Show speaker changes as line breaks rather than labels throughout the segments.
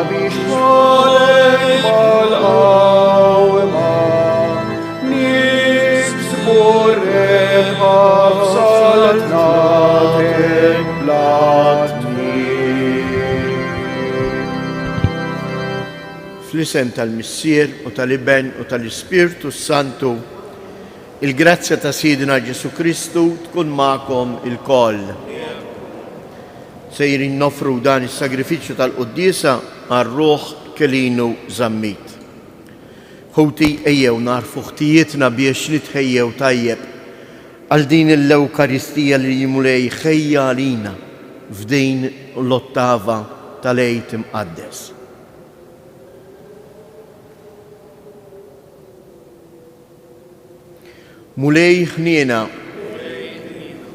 bixolek mal-qawma niksbu r-rebħa f'saltnatek blatni.
Fl-isem tal-Missier u tal-Iben u tal-Ispirtu Santu, il-grazzja ta' Sidina Ġesu Kristu tkun magħkom il-koll. Sejrin nofru dan is-sagrifiċċju tal-Qudiesa għar-Ruħ kelinu żammit. Ħuti ejjew narfu ħtijietna biex nitħejjew tajjeb għal din l-Ewkaristija li Mulej ħejja għalina f'din l-ottava tal-Għid Imqaddes. Mulej ħniena,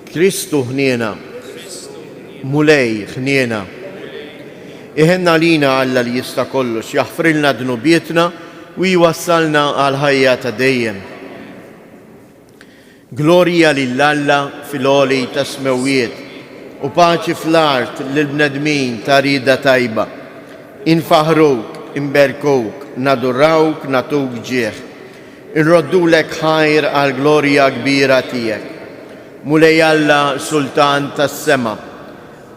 Kristu ħniena, Mulej ħniena. Iħenna lina Alla li jista' kollox, jaħfrilna dnubietna u jwassalna għal ħajja ta' dejjem. Glorja lill-Alla fil-għoli ta' smewiet u paċi fl-art lill-bnedmin ta' rida tajba. Infaħruk, imberkuk, nadurrawk, natuk ġieħ. Inroddulek ħajr għal glorja kbira tiegħek. Mulej Alla Sultan tas-sema,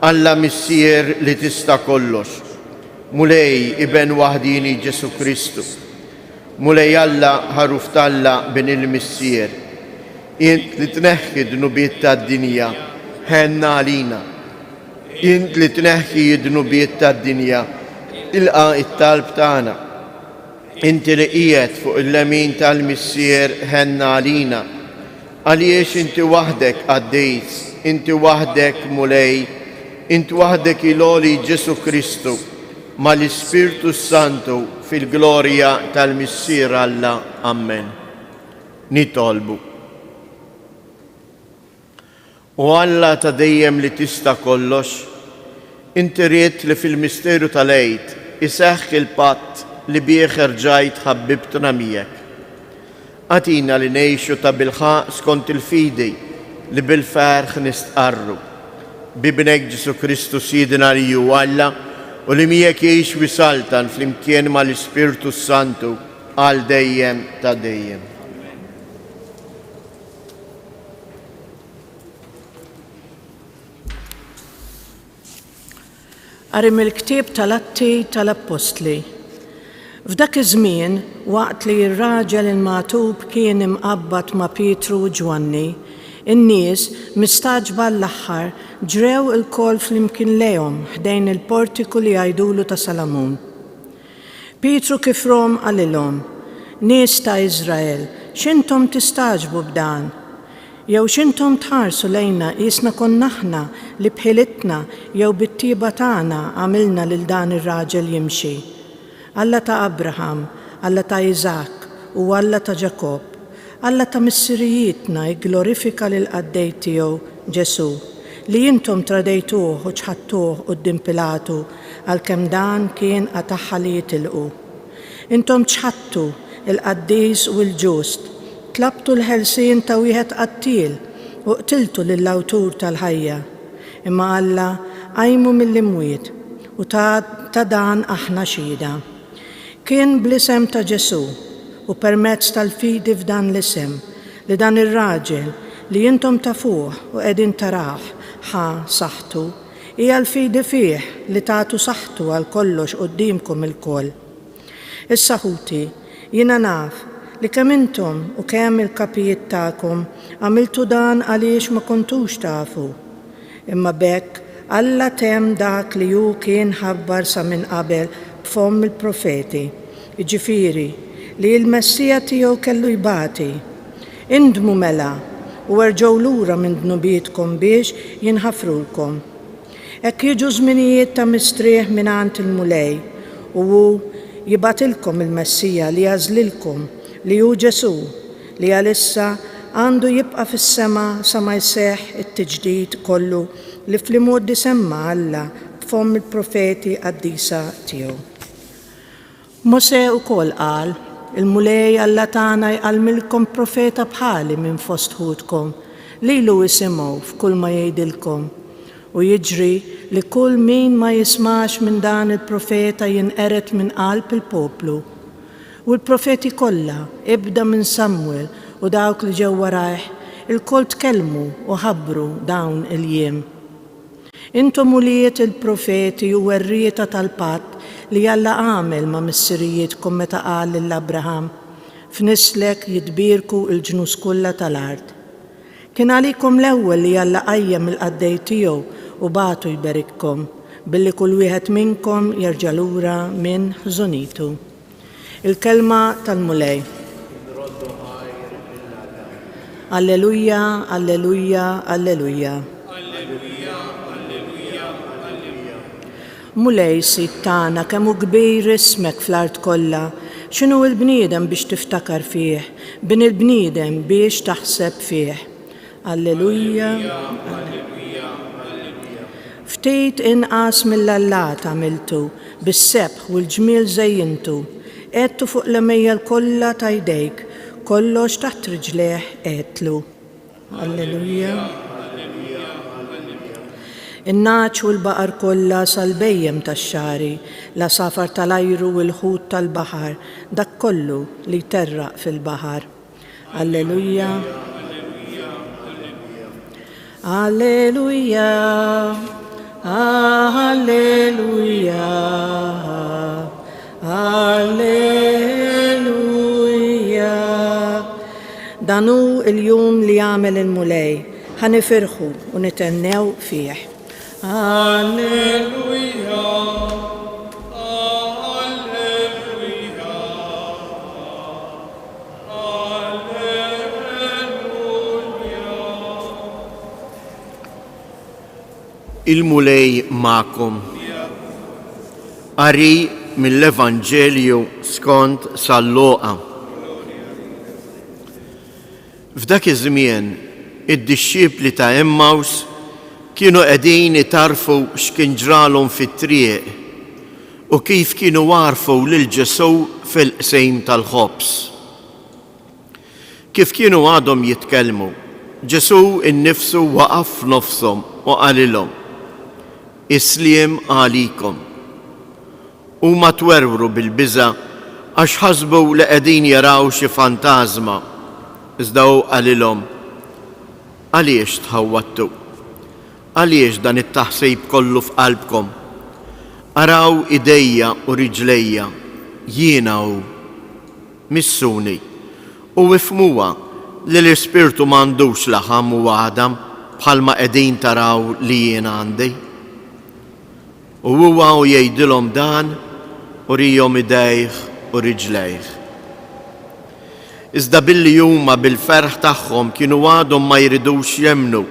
Alla Missier li tista' kollox. Mulej Iben waħdini Ġesu Kristu. Mulej Alla ħaruf talla bin il-Missier. Int li tneħħi dnubiet tad-dinja ħenna għalina. Int li tneħħi dnubiet tad-dinja ilqa' it-talb tagħna. Inti li qiegħed fuq il-lemin tal-Missier ħenna għalina. Għaliex inti waħdek għaddejt, inti waħdek Mulej, inti waħdek il-għoli Ġesu Kristu ma l-Ispirtu Santu fil-glorja tal-Missier Alla. Amen. Nitolbu. U Alla ta' dejjem li tista' kollox, inti ried li fil-misteru tal-Għid iseħħ il-patt li bih erġajt ħabbibtna miegħek. Għatina li ngħixu ta' bilħaq skont il-fidi li bil-ferħ nistqarru. Bibnek Ġesu Kristu Sidina li hu Alla u li miegħek jgħix wisaltan flimkien mal-Ispirtu Santu għal dejjem ta' dejjem.
Qari il-ktieb tal-Atti tal-Apostli. F'dak iż-żmien, waqt li r-raġel il-magħtub kien imqabbad ma' Pietru u Ġwanni, in-nies mistaġba l-aħħar ġrew il-kol flimkien lejhom ħdejn il-portiku li jgħidulu ta' Salamun. Pietru kifrom għalilhom: Nies ta' Iżrael, x'intom tistaġbu b'dan? Jew x'intom tħarsu lejna qisna konna aħna li bħilitna jew bit-tieba tagħna għamilna lil dan ir-raġel jimxi. Alla ta' Abraham, Alla ta' Iżak u Alla ta' Ġakob, Alla ta' missirijietna jglorifika lil qaddej tiegħu Ġesu li intom tradejtuh u ċħadtuh quddiem Pilatu għalkemm dan kien qataħħa li jitilqu. Intom ċħadtu il-qaddies u l-ġust, tlabtu l-ħelsien ta' wieħed qattil u qtiltu lill-awtur tal-ħajja. Imma Alla għajmu mill-imwiet u ta' dan aħna xhieda. Kien bl-isem ta' Ġesu u permezz tal-fidi f'dan l-isem li dan ir-raġel li intom tafuh u qegħdin taraħ ħa saħħtu hija l-fidi fih li tagħtu saħħtu għal kollox qudiemkom il-koll. Issa ħuti, jiena naf li kemm intom u kemm il-kapijiet tagħkom għamiltu dan għaliex ma kontux tafu. Imma bekk Alla temm dak li hu kien ħabbar sa minn qabel b'fomm il-profeti, jiġifieri li l-Messija tiegħu kellu jbati. Indmu mela u erġgħu lura minn dnubietkom biex jinħafrulkom. Hekk jiġu żminijiet ta' mistrieħ mingħand il-Mulej u hu jibatilkom il-Messija li għażlilkom li hu Ġesu li għalissa għandu jibqa' fis-sema sa ma jseħħ it-tiġdid kollu li fl-imoddi semma Alla b'fomm il-profeti qaddisa tiegħu. Mosè ukoll qal: il-Mulej Alla tagħna jqallmilkom profeta bħali minn fost ħudkom lilu isimgħu f'kull ma jgħidilkom. U u jiġri li kull min ma jismax minn dan il-profeta jinqeret minn qalb il-poplu. U l-profeti kollha ibda minn Samuel u dawk li ġew warajh il-kol tkellmu u ħabbru dawn il-jiem. Intom uliet il-profeti u werrieta tal-patt li Alla għamel ma' missirijietkom meta qal lill-Abraham f'nislek jitbierku il-ġnus kollha tal-ard. Kien għalikom l-ewwel li Alla qajjem il-qaddej tiegħu u batu jberikkom billi kull wieħed minnkom jerġa' lura minn ħżunitu. Il-kelma tal-mulej. Alleluja, alleluja, alleluja. Mulej Sid tagħna kemm hu kbir ismek fl-art kollha, x'inhu l-bniedem biex tiftakar fih, bin il-bniedem biex taħseb fih. Alleluja. Ftit inqas mill-Allat għamiltu, bis-sebħ u l-ġmiel żejjintu, qedtu fuq l-emejjel kollha ta' jdejk, kollox taħt riġlejh qedtlu. Alleluja. In-naċ u l-baqar kollha sal-bejjem tax-xari, la safar tal-ajru u l-ħut tal-baħar, dak kollu li terraq fil-baħar. Alleluja. Alleluja. Alleluja. Alleluja. Danu il-jum li jagħmel il-mulej, ħanifirħu u nitennew fih. Alleluja. Alleluja. Alleluja.
Il-mulej ma'kom. Qari mill-Evanġelju skont San-Luqa. F'dak iż-żmien id-dixxiepli ta' Emmaus kienu qegħdin itarfu x'kien ġralhom fit-triq u kif kienu għarfu lil Ġesu fil-qsejm tal-ħobs. Kif kienu għadhom jitkellmu, Ġesu innifsu waqaf f'nofshom u qalilhom: Isliem għalikom. Huma twerwru bil-biża' għax ħasbu li qegħdin jaraw xi fantażma. Iżda hu qalilhom: Għaliex tħawwadtu? Għaliex dan it-taħsib kollu f'qalbkom? Araw idejja u riġlejja, jiena hu. Missuni u ifhmuha li l-Ispirtu m'għandux laħam u għadam bħalma qegħdin taraw li jiena għandi. U huwa jgħidilhom dan u rihom idejh u riġlejh. Iżda billi huma bil-ferħ tagħhom kienu għadhom ma jridux jemmnu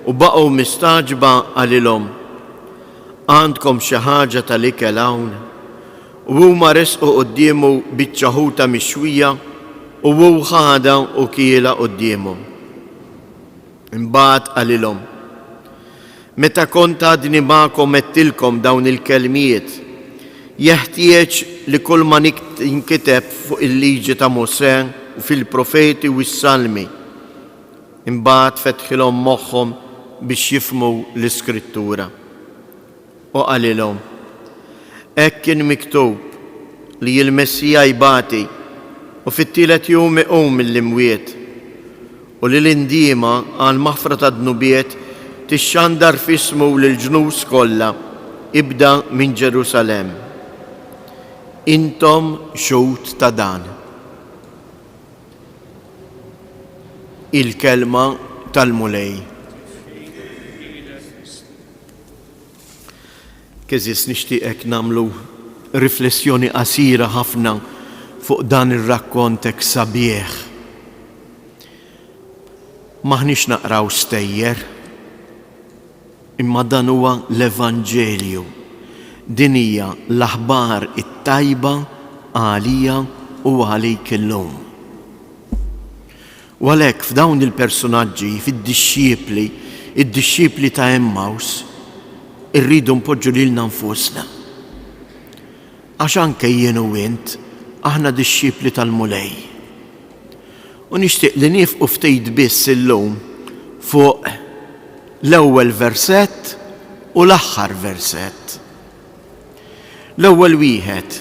u baqgħu mistaġba għalilhom: Għandkom xi ħaġa tal-ikel hawn? U huma resqu qudiemu biċċa ħuta mixwija u hu ħada u kiela qudiemhom. Imbagħad qalilhom: Meta kont għadni magħkom għedtilkom dawn il-kelmiet, jeħtieġ li kull ma jinkiteb fuq il-liġi ta' Mosè u fil-profeti u s-salmi. Imbagħad fetħilhom moħħhom biex jifhmu l-Iskrittura. U qalilhom: Hekk kien miktub li l-Messija jbati u fit-tielet jum iqum mill-imwiet u li l-indiema għal maħfra ta' dnubiet tixxandar f'ismu lill-ġnus kollha ibda minn Ġerusalemm. Intom xhud ta' dan. Il-kelma tal-mulej. Keżis nixtieqek nagħmlu riflessjoni qasira ħafna fuq dan ir-rakkontek sabiħ. Maħniex naqraw stejjer, imma dan huwa l-Evanġelju. Din hija l-aħbar it-tajba għalija u għalik illum. U għalhekk f'dawn il-personaġġi, fid-dixxiepli, id-dixxiepli ta' Emmaus, irridu npoġġu lilna nfusna. Għax anke jien u int aħna dixxiepli tal-mulej. U nixtieq li nifqu ftit biss illum fuq l-ewwel versett u l-aħħar verset. L-ewwel wieħed,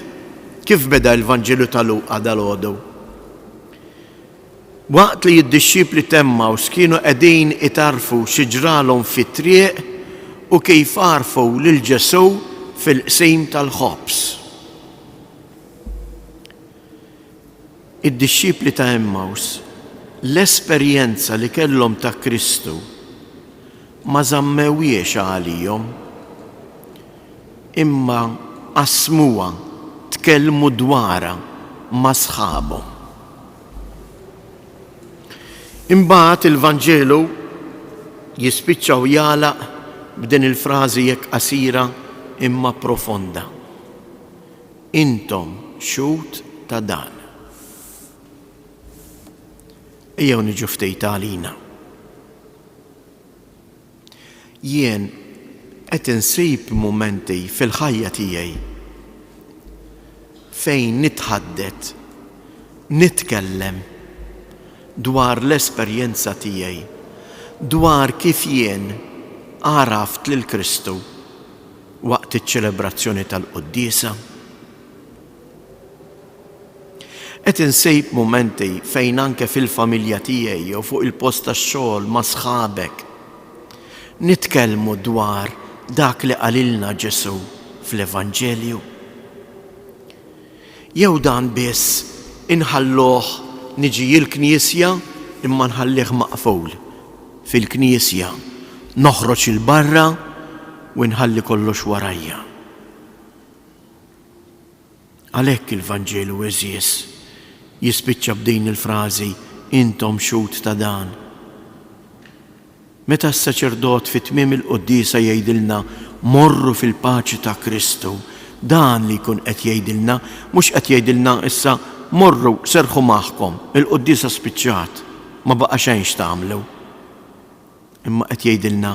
kif beda l-Vanġelu ta' Luqa dalgħodu? Waqt li d-dixxipli t'Emmaus kienu qegħdin itarfu xi ġralhom fit-triq u kif għarfu lil Ġesu fil-qsim tal-ħobs. Id-dixxipli ta' Emmaus l-esperjenza li kellhom ta' Kristu ma żammewiex għalihom, imma qasmuha, tkellmu dwarha ma' sħabhom. Imbagħad il-Vanġelu jispiċċaw jagħlaq b'din il-frażi jekk qasira imma profonda. Intom xut ta' dan. Ejjew niġu ftit għalina. Jien qed insib mumenti fil-ħajja tiegħi fejn nitħaddet, nitkellem dwar l-esperjenza tiegħi, dwar kif jien għaraft lil Kristu waqt iċ-ċelebrazzjoni tal-Quddiesa. Qed insejb momenti fejn anke fil-familja tiegħi u fuq il-post tax-xogħol ma' sħabek nitkellmu dwar dak li qalilna Ġesu fl-Evanġelju. Jew dan biss inħalluh niġi l-Knisja imma nħallih maqful fil-Knisja, noħroġ il-barra u nħalli kollox warajja. Għalhekk il-Vanġelu eżies jispiċċa b'din il-frażi intom xut ta' dan. Meta s-saċerdot fit-tmiem il-Quddiesa jgħidilna morru fil-paċi ta' Kristu, dan li jkun qed jgħidilna mhux qed jgħidilna issa morru serħu magħkom, il-Quddiesa spiċċat, ma baqa' xejn x'tagħmlu. Imma qed jgħidilna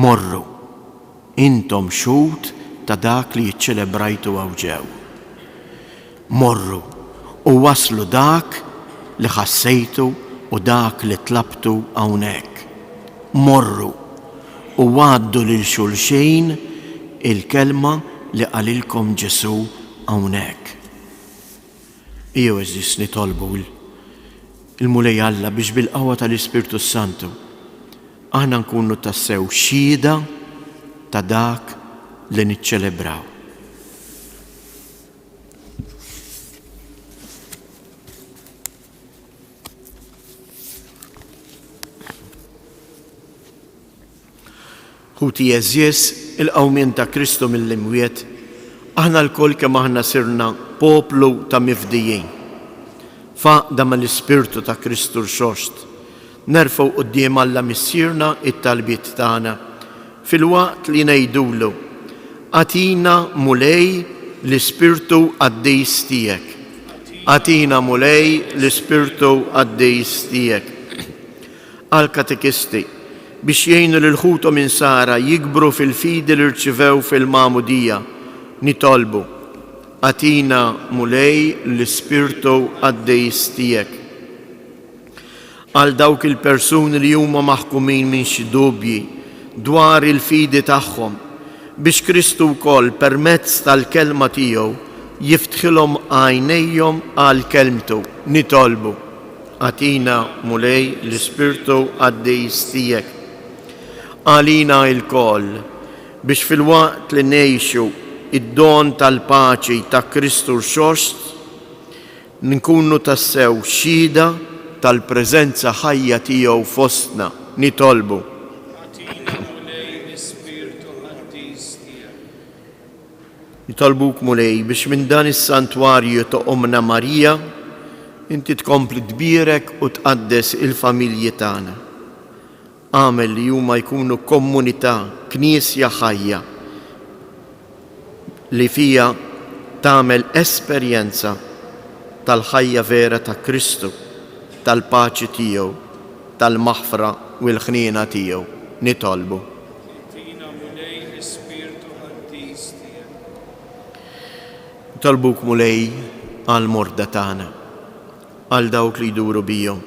morru, intom xut ta' dak li jiċċelebrajtu hawn ġew. Morru u waslu dak li ħassejtu u dak li tlabtu hawnhekk. Morru u għaddu lil xulxejn il-kelma li qalilkom Ġesu hawnhekk. Ejjew eżis nitolbu il-mulej Alla biex bil-qawwa tal-Ispirtu Santu aħna nkunu tassew xhieda ta' dak li niċċelebraw. Ħuti eżies il-qawmien ta' Kristu mill-imwiet, aħna l-koll kemm aħna sirna poplu ta' mifdijin. Faqda mal-Ispirtu ta' Kristu l-xost, nerfgħu quddiem Alla missierna it-talbiet tagħna fil-waqt li ngħidulu atina mulej l-Ispirtu għaddejs tiegħek. Atina mulej l-Ispirtu għaddejs tiegħek. Għal-katekisti biex jgħinu l-ħutu minn Sara jikbru fil-fidi li rċivew fil-mamudija, nitolbu atina mulej l-Ispirtu għaddejs tiegħek. Għal dawk il-persuni li huma maħkumin minn xi dubji dwar il-fidi tagħhom biex Kristu wkoll permezz tal-kelma tiegħu jiftħilhom għajnejhom għal kelmtu, nitolbu atina mulej l-Ispirtu għaddejs tiegħek. Għalina il-koll biex fil-waqt li ngħixu id-don tal-paċi ta' Kristu l-xost nkunu tassew xhieda tal-preżenza ħajja tiegħu fostna, nitolbu. Nitolbuk mulej biex minn dan is-santwarju ta' Omna Marija inti tkompli tbierek u tqaddes il-familji tagħna. Għamel li huma jkunu komunità, knisja ħajja li fija tagħmel esperjenza tal-ħajja vera ta' Kristu, tal-paċi tiegħu, tal-maħfra u l-ħniena tiegħu. Nitolbu. Nitolbuk mulej għal-morda tagħna, għal dawk li jduru bihom,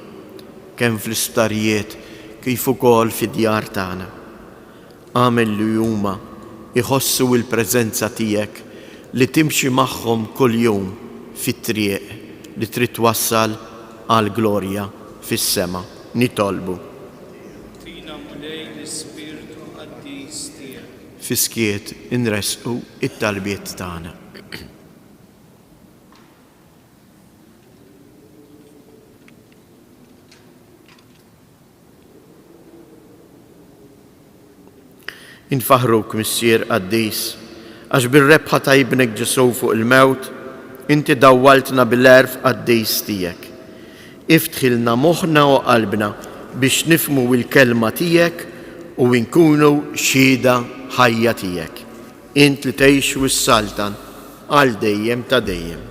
kemm fl-isptarijiet kif ukoll fid-djar tagħna. għamel li huma iħossu il-preżenza tiegħek li timxi magħhom kull jum fit-triq li trid twassal għal glorja fis-sema. Nitolbu.
Tina mulej l-Ispirtu Qaddis tiegħek.
Fiskiet inresqu it-talbiet tagħna. Infaħruk missier Qaddis, għax bil-rebħa ta' ibnek Ġesu fuq il-mewt, inti dawwaltna bil-erf Qaddis tiegħek. Iftħilna moħħna u qalbna biex nifmu il-kelma tiegħek u nkunu xhieda ħajja tiegħek. Int li tgħix wis-saltan għal dejjem ta' dejjem.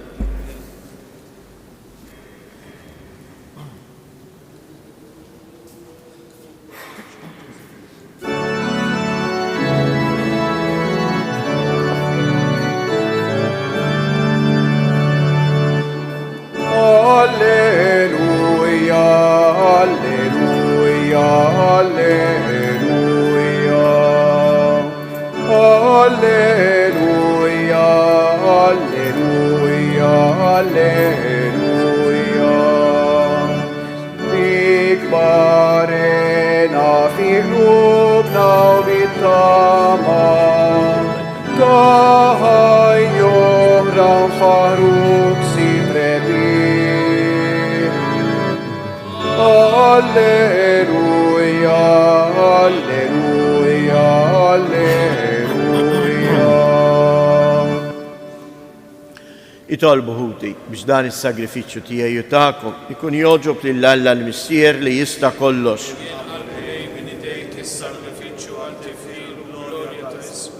Itolbu ħuti biex dan is-sagrifiċċju tiegħi u tagħkom ikun joġob lil Alla l-Missier li jista' kollox.
Għal-bej minn idejk is-sagrifiċċju għal tifil u glorja ta' ismu,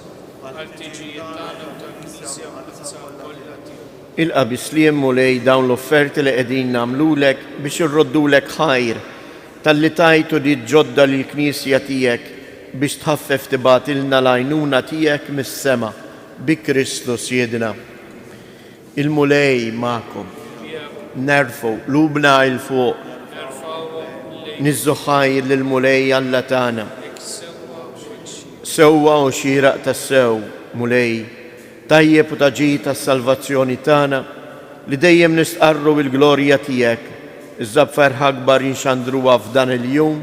għal-tiġijiet tagħna u tal-Knisja mal-azza kollha tiegħek.
Ilqa' bisliem mulej dawn l-offerti li qegħdin nagħmlulek biex irroddulek ħajr tal-li tajtu di ġodda lill-Knisja tiegħek biex tħaffef tibatilna l-għajnuna tiegħek mis-sema bi Kristus Jedna. Il-mulej ma'kom, nerfu lubna il-fuq, nizzuħajr l-mulej Alla tagħna. Sewwa u xieraq tas-sew, mulej, tajjeb u taġi tas-salvazzjoni tagħna li dejjem nistqarru bil-glorja tiegħek, iżda b'ferħa akbar jinxandruha f'dan il-jum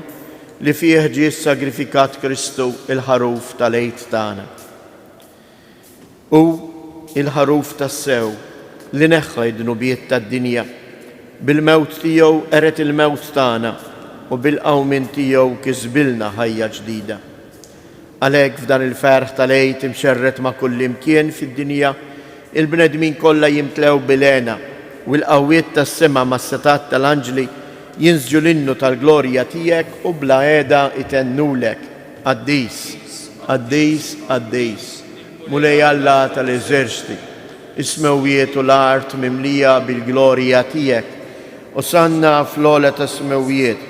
li fih ġie sagrifikat Kristu il-ħaruf tal-għid tagħna. U il-ħaruf tas-sew li neħħa id-dnubiet tad-dinja, bil-mewt tiegħu eret il-mewt tagħna u bil-qawmin tiegħu kisbilna ħajja ġdida. Għalhekk f'dan il-ferħ tal-għid imxerret ma' kull imkien fid-dinja, il-bnedmin kollha jimtlew bil-għena u l-qawwiet tas-sema mas-setat tal-anġli jinżġu l-innu tal-glorja tiegħek u bla qiegħda itennulek. Qaddis, Qaddis, Qaddis, mulej Alla tal-eżerċiti, ismewiet u l-art mimlija bil-glorja tiegħek, osanna fl-ola ta' smewiet,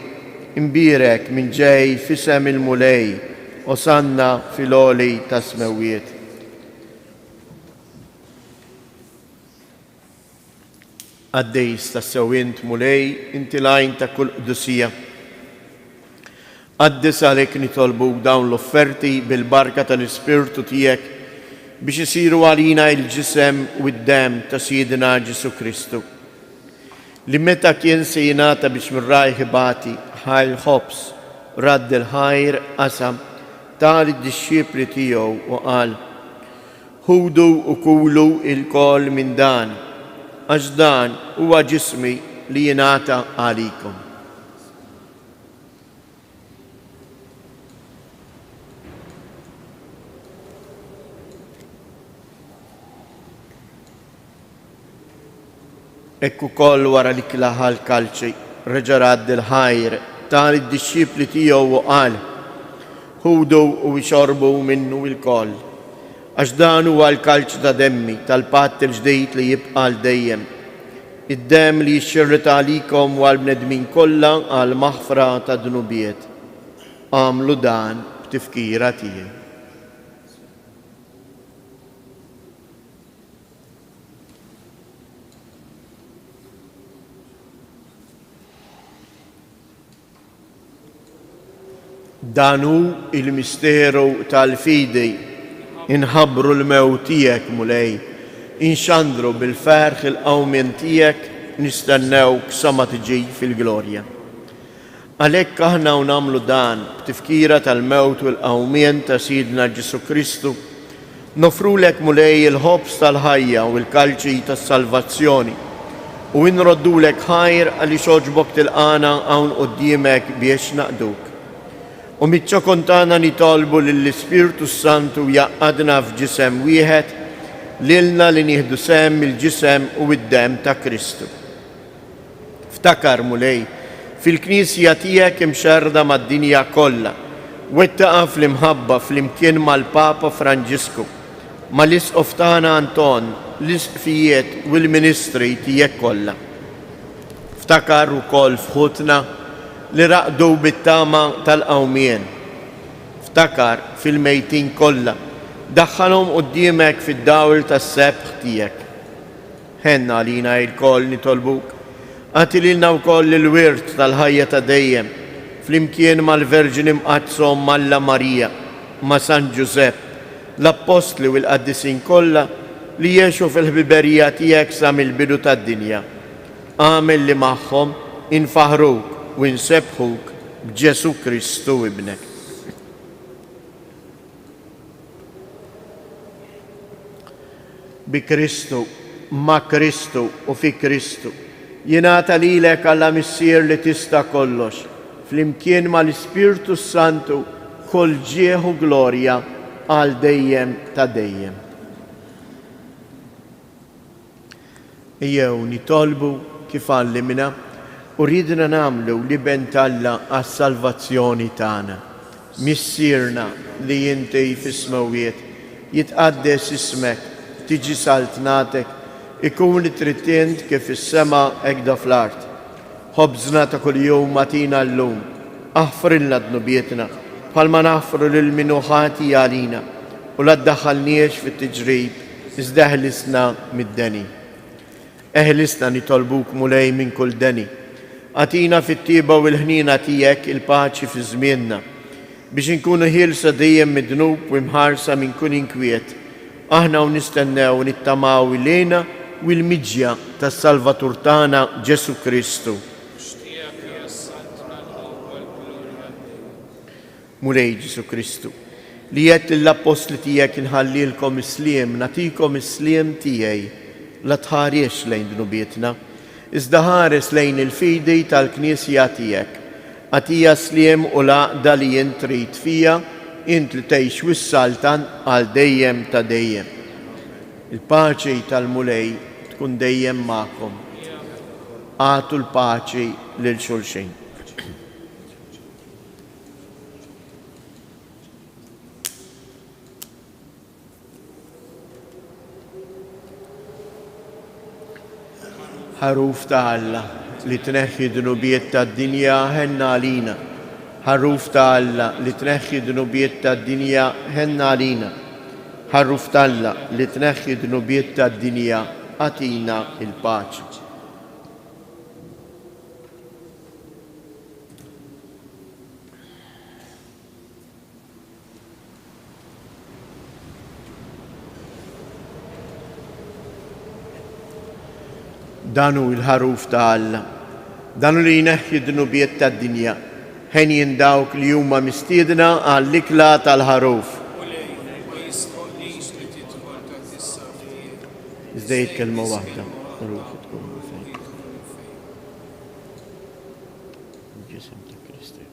imbirek minn ġej fisem il-mulej, osanna fil-oli ta' smewiet. Qaddis ta' sewint mulej, inti lajn ta' kull qdusija. Qaddis għalek nitolbu dawn l-offerti bil-barka tal-Ispirtu tiegħek biex isiru għalina il-ġisem u d-dem ta' Sidina Ġesu Kristu. Li meta kien se jingħata biex mir-rajħ ibati ħajl ħobs radd il-ħajr qasam tal id-disċipli tiegħu u qal: ħudu u kulu il-kol minn dan, għax dan huwa ġismi li jingħata għalikom. Ekku koll wara li klaħa l-kalċi, reġa' radd il-ħajr tal id-disċipli tiegħu u qal: ħudu u xorbu minnu il-koll, għax dan huwa l-kalċ ta' demmi tal-patt il-ġdejt li jibqa' dejjem. Id-dem li jixxirrita għalikom u għall-bnedmin kollha għal maħfra ta' dnubiet. Għamlu dan b'tifkira tiegħi. Danu il-misteru tal-fidi inħabru l-mewt tiegħek mulej, inxandru bil-ferħ il-qawmien tiegħek nistennewk sa ma tiġi fil-glorja. Għalhekk aħna u nagħmlu dan b'tifkira tal-mewt u l-qawmien ta' Sidna Ġesu Kristu, nofrulek mulej il-ħobs tal-ħajja u l-kalċi tas-salvazzjoni u nroddulek ħajr għaliex oġbok tilqana hawn quddiemek biex naqduk. U mitċa kontana nitolbu lill-Ispirtu Santu jaqqadna f'ġisem wieħed lilna li nieħdu sem il-ġisem u id-dem ta' Kristu. Ftakar mulej, fil-Knisja tiegħek imxerda mad-dinja kollha, wettaqa fl-imħabba fl-imkien mal-Papa Franġisku, mal-Isqof tagħna Anton, l-isqfijiet u l-ministri tiegħek kollha. Ftakar ukoll f'ħutna li raqdu bit-tama tal-qawmien. Ftakar fil-mejtin kollha, daħħalhom quddiemek fid-dawl tas-sebħ tiegħek. Ħenna għalina l-koll nitolbuk, għati lilna wkoll il-wirt tal-ħajja ta' dejjem, flimkien mal-Verġin imqazzhom Malla Marija, ma' San Ġusepp, l-Apostli u l-Qaddisin kollha li jgħixu fil-ħbiberija tiegħek sa mill-bidu tad-dinja. Għamel li magħhom infaħruk u nsebħuk b'Ġesu Kristu ibnek. Bi Kristu, ma' Kristu u fi Kristu, jingħata lilek Alla Missier li tista' kollox, flimkien mal-Ispirtu Santu kull ġieħ u glorja għal dejjem ta' dejjem. Ejjew nitolbu kif għallimna u ridna nagħmlu li bentalla għas-salvazzjoni tagħna. Missierna li inti fis-smawiet jitqaddes ismek, tiġi saltnatek, ikun trittent kif is-sema hekk fl-art. Ħobżna ta' kuljum matina llum, aħfrilna dnubietna bħalma naħfru lil min ħati għalina u la ddaħħalniex fit-tiġrib iżda eħlisna mid-deni. Eħlisna nitolbuk mulej minn kull deni. Għatina fit-tiba u l-ħnina tiegħek il-paċi fi żmienna biex inkunu ħielsa dejjem mid-dnub u mħarsa minn kull inkwiet. Aħna u nistennew nittamaw ilejna u l-miġja tas-Salvatur tagħna Ġesu Kristu. Mulej Ġesu Kristu, li jgħid lill-Apostli tiegħek inħallilkom isliem, nagħtikom isliem tiegħi, la tħariex lejn dnubietna, iżda ħares lejn il-fidi tal-Knisja tiegħek. Għatija sliem u laqda li jint trid fija, int li tgħix wis-saltan għal dejjem ta' dejjem. Il-paċi tal-mulej tkun dejjem magħkom. Għatu l-paċi lil xulxin. Ħaruf ta' Alla li tneħħi dnubiet tad-dinja ħenna għalina. Ħaruf ta' Alla li tneħħi dnubiet tad-dinja ħenna għalina. Ħaruf ta' Alla li tneħħi dnubiet tad-dinja għatina il-paċi. Danu il-ħaruf ta' Alla, danu li jneħħi dnubiet tad-dinja, ħen jindawk li huma mistiedna għall-ikla tal-ħaruf. Iżda jitkellmu waħda, ruħi tkun fejn. Ġisem ta' Kristi.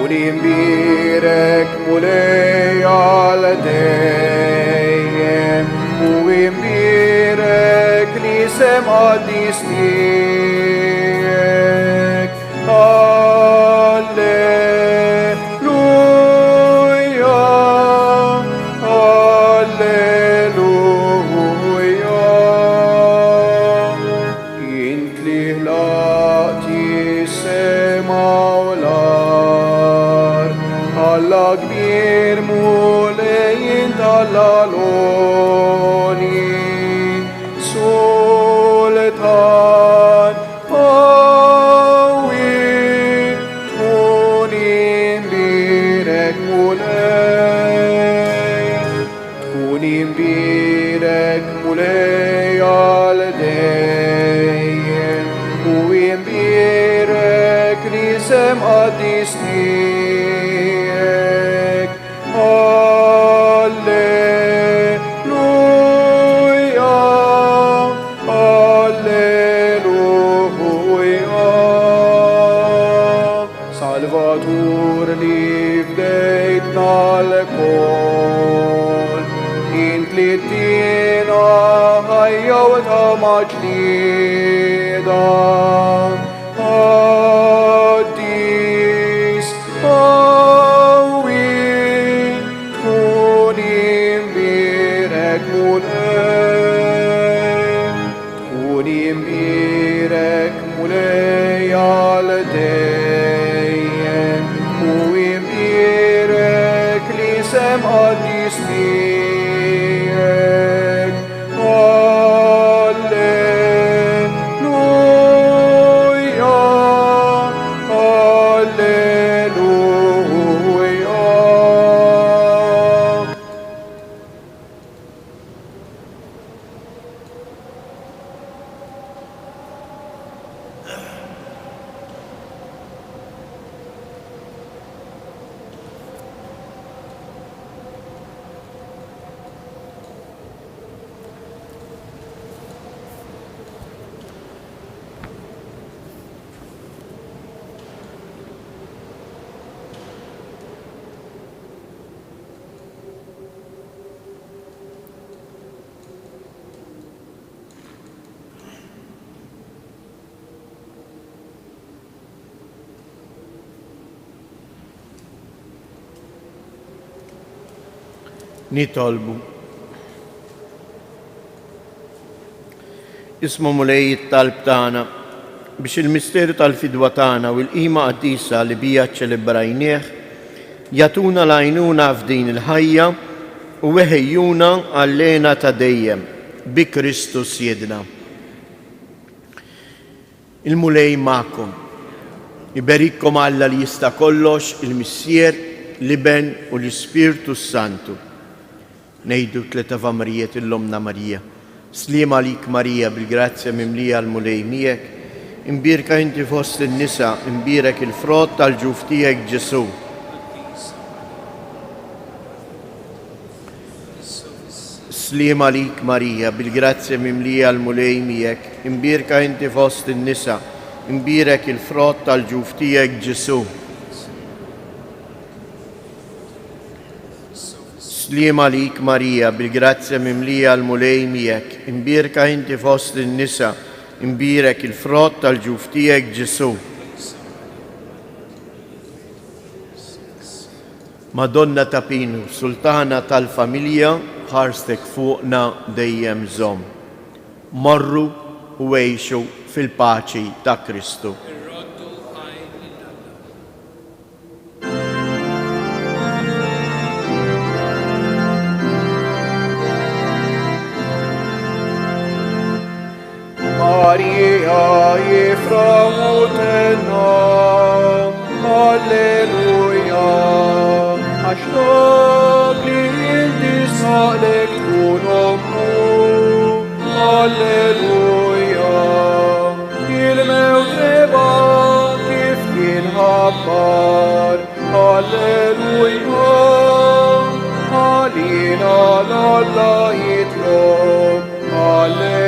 ونبيرك مولاي على دايم ونبيرك لسم قديس ليك هللويا هللويا انت لهلاتي السما والارض الله كبير مولاي انت اللالوني سلطان قوي تكوني بيرك مولاي تكوني بيرك مولاي على دايم وينبيرك لسم قديس ليك هللويا هللويا سالفاتور لي بدايتنا الكل انت لدينا هيا وتماج ليدا قديس قوي تكوني بيرك مولاي تكوني بيرك مولاي على دايم ويبيرك لسم قديس ليك هللويا هللويا
nitolbu. Ismu mulej it-talb tagħna biex il-misteru tal-fidwa tagħna u l-qima qaddisa li bija ċċelebrajnieh jagħtuna l-għajnuna f'din il-ħajja u weħejjuna għall-lejna ta' dejjem bi Kristus Siedna. Il-mulej magħkom. Iberikkom Alla li jista' kollox, il-Missier, l-Iben u l-Ispirtu Santu. Nejdu tlet avamrijiet il-lomna Marija. Slim għalik Marija bil-grazzja mimlija l-mulej miegħek, imbirka inti fost in-nisa, imbirek il-frott tal-ġuf tiegħek Ġesu. Slim għalik Marija bil-grazzja mimlija l-mulej miegħek, imbirka inti fost in-nisa, imbirek il-frott tal-ġuf tiegħek Ġesu. Slim għalik Marija bil-grazzja mimlija l-mulej miegħek, imbirka inti fost in-nisa, imbirek il-frott tal-ġuf tiegħek Ġesu. Madonna ta' Pinu, Sultana tal-familja, ħarstek fuqna dejjem żomm. Morru u għejxu fil-paċi ta' Kristu.
Maria jiframutena, Alleluja, għaxtok li inti saqlek tkun ommu, Alleluja, il-mewt reba kif jinħabbar, Alleluja, għalina l-Alla jitlob, Alleluja.